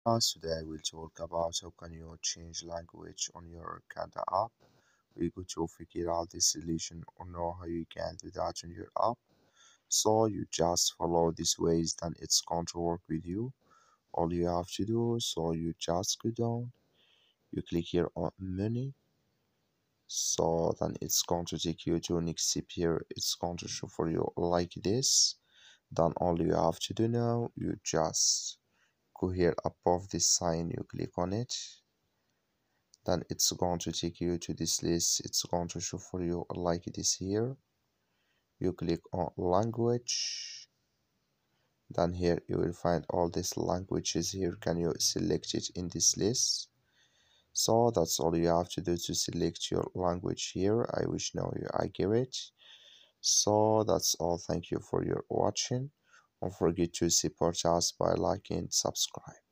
Today we'll talk about how can you change language on your Qanda app. We go to figure out this solution or know how you can do that on your app. So you just follow these ways, then it's going to work with you. All you have to do, so you just go down, you click here on money. So then it's going to take you to next step here. It's going to show for you like this. Then all you have to do now, you just go here above this sign, you click on it, then it's going to take you to this list. It's going to show for you like this here. You click on language, then here you will find all these languages here. Can you select it in this list? So that's all you have to do to select your language here. I wish now you I get it. So that's all. Thank you for your watching. Don't forget to support us by liking and subscribe.